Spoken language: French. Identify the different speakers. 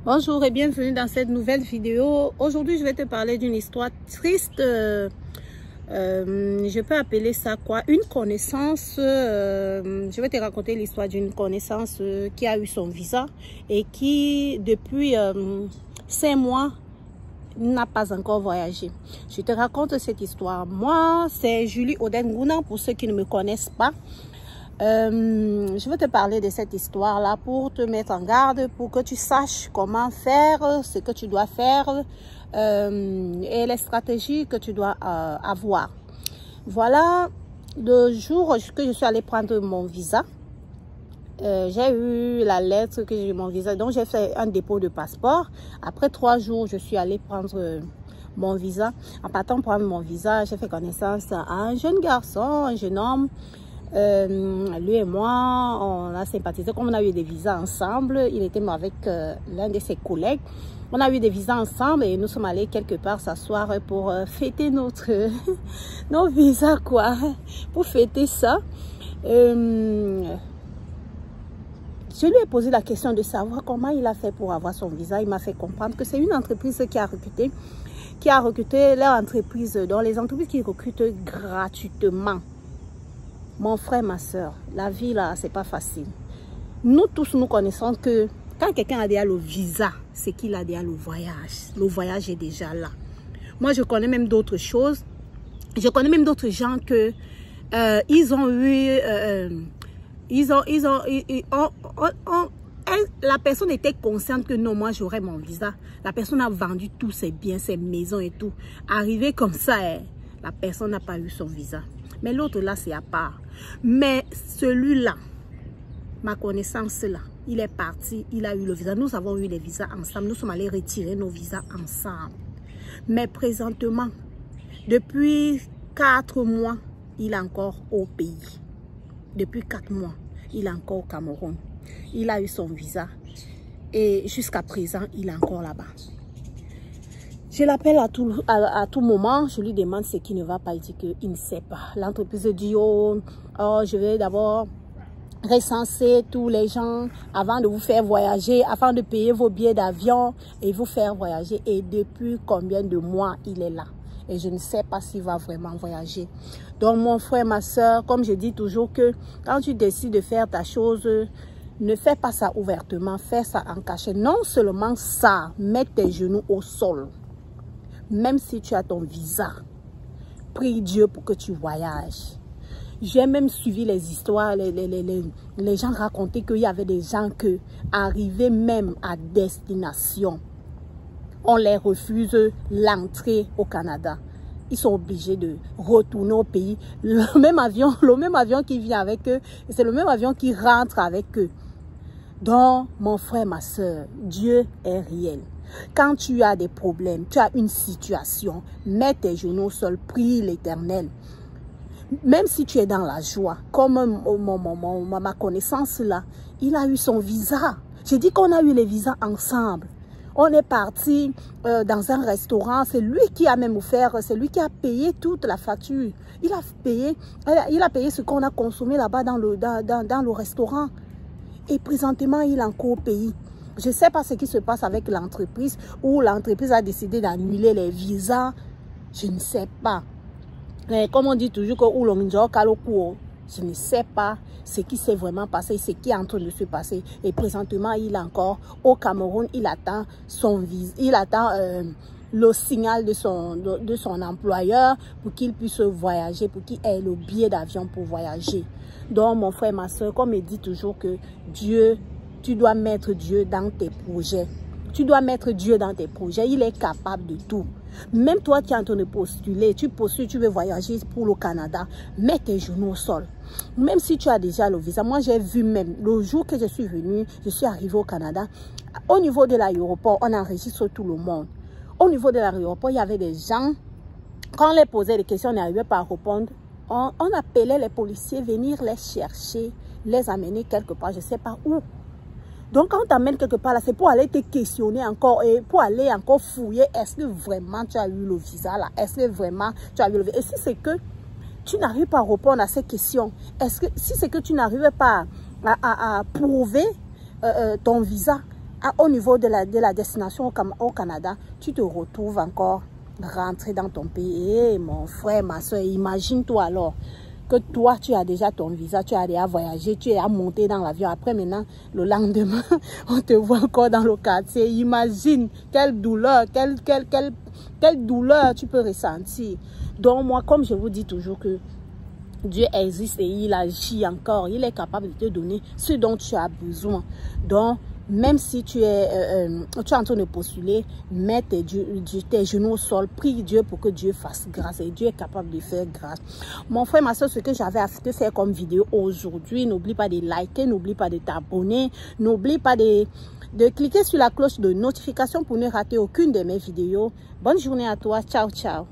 Speaker 1: Bonjour et bienvenue dans cette nouvelle vidéo. Aujourd'hui, je vais te parler d'une histoire triste. Je peux appeler ça quoi? Une connaissance. Je vais te raconter l'histoire d'une connaissance qui a eu son visa et qui, depuis 5 mois, n'a pas encore voyagé. Je te raconte cette histoire. Moi, c'est Julie Oden-Nguna, pour ceux qui ne me connaissent pas. Je veux te parler de cette histoire-là pour te mettre en garde, pour que tu saches comment faire, ce que tu dois faire et les stratégies que tu dois avoir. Voilà, le jour que je suis allée prendre mon visa, j'ai eu la lettre que j'ai eu mon visa, donc j'ai fait un dépôt de passeport. Après 3 jours, je suis allée prendre mon visa. En partant prendre mon visa, j'ai fait connaissance à un jeune garçon, un jeune homme. Lui et moi, on a sympathisé, comme on a eu des visas ensemble. Il était avec l'un de ses collègues. On a eu des visas ensemble et nous sommes allés quelque part s'asseoir pour fêter nos visas, quoi. Pour fêter ça. Je lui ai posé la question de savoir comment il a fait pour avoir son visa. Il m'a fait comprendre que c'est une entreprise qui a recruté leur entreprise, dans les entreprises qui recrutent gratuitement. Mon frère, ma soeur, la vie là, c'est pas facile. Nous tous, nous connaissons que quand quelqu'un a déjà le visa, c'est qu'il a déjà le voyage. Le voyage est déjà là. Moi, je connais même d'autres choses. Je connais même d'autres gens que ils ont eu, la personne était consciente que non, moi j'aurais mon visa. La personne a vendu tous ses biens, ses maisons et tout. Arrivé comme ça, la personne n'a pas eu son visa. Mais l'autre là, c'est à part. Mais celui-là, ma connaissance là, il est parti, il a eu le visa. Nous avons eu les visas ensemble. Nous sommes allés retirer nos visas ensemble. Mais présentement, depuis 4 mois, il est encore au pays. Depuis 4 mois, il est encore au Cameroun. Il a eu son visa. Et jusqu'à présent, il est encore là-bas. Je l'appelle à tout moment, je lui demande ce qui ne va pas, il dit qu'il ne sait pas. L'entreprise dit, oh, je vais d'abord recenser tous les gens avant de vous faire voyager, afin de payer vos billets d'avion et vous faire voyager. Et depuis combien de mois il est là? Et je ne sais pas s'il va vraiment voyager. Donc mon frère, ma soeur, comme je dis toujours que quand tu décides de faire ta chose, ne fais pas ça ouvertement, fais ça en cachette. Non seulement ça, mets tes genoux au sol. Même si tu as ton visa, prie Dieu pour que tu voyages. J'ai même suivi les histoires, les gens racontaient qu'il y avait des gens qui arrivaient même à destination. On les refuse l'entrée au Canada. Ils sont obligés de retourner au pays. Le même avion qui vient avec eux, c'est le même avion qui rentre avec eux. Donc, mon frère, ma soeur, Dieu est réel. Quand tu as des problèmes, tu as une situation, mets tes genoux au sol, prie l'Éternel. Même si tu es dans la joie, comme ma connaissance là, il a eu son visa. J'ai dit qu'on a eu les visas ensemble. On est parti dans un restaurant, c'est lui qui a même offert, c'est lui qui a payé toute la facture. Il a payé ce qu'on a consommé là-bas dans le restaurant. Et présentement, il est encore au pays. Je ne sais pas ce qui se passe avec l'entreprise ou l'entreprise a décidé d'annuler les visas. Je ne sais pas. Mais comme on dit toujours que je ne sais pas ce qui s'est vraiment passé, ce qui est en train de se passer. Et présentement, il est encore au Cameroun. Il attend son visa. Il attend le signal de son employeur pour qu'il puisse voyager, pour qu'il ait le billet d'avion pour voyager. Donc, mon frère, ma soeur, comme il dit toujours que Dieu, tu dois mettre Dieu dans tes projets. Tu dois mettre Dieu dans tes projets. Il est capable de tout. Même toi qui es en train de postuler, tu postules, tu veux voyager pour le Canada, mets tes genoux au sol. Même si tu as déjà le visa. Moi, j'ai vu même, le jour que je suis venue, je suis arrivée au Canada, au niveau de l'aéroport, on enregistre tout le monde. Au niveau de l'aéroport, il y avait des gens, quand on les posait des questions, on n'arrivait pas à répondre. On appelait les policiers venir les chercher, les amener quelque part, je ne sais pas où. Donc, quand on t'amène quelque part là, c'est pour aller te questionner encore et pour aller encore fouiller. Est-ce que vraiment tu as eu le visa là? Est-ce que vraiment tu as eu le visa? Et si c'est que tu n'arrives pas à répondre à ces questions, si c'est que tu n'arrives pas à prouver ton visa, au niveau de la destination au Canada, tu te retrouves encore rentré dans ton pays. Et mon frère, ma soeur, imagine-toi alors que toi, tu as déjà ton visa, tu as déjà voyagé, tu es monté dans l'avion. Après, maintenant, le lendemain, on te voit encore dans le quartier. Imagine quelle douleur, quelle douleur tu peux ressentir. Donc, moi, comme je vous dis toujours que Dieu existe et il agit encore. Il est capable de te donner ce dont tu as besoin. Donc, même si tu es en train de postuler, mets tes genoux au sol, prie Dieu pour que Dieu fasse grâce. Et Dieu est capable de faire grâce. Mon frère, ma soeur, ce que j'avais à faire comme vidéo aujourd'hui, n'oublie pas de liker, n'oublie pas de t'abonner, n'oublie pas de cliquer sur la cloche de notification pour ne rater aucune de mes vidéos. Bonne journée à toi. Ciao, ciao.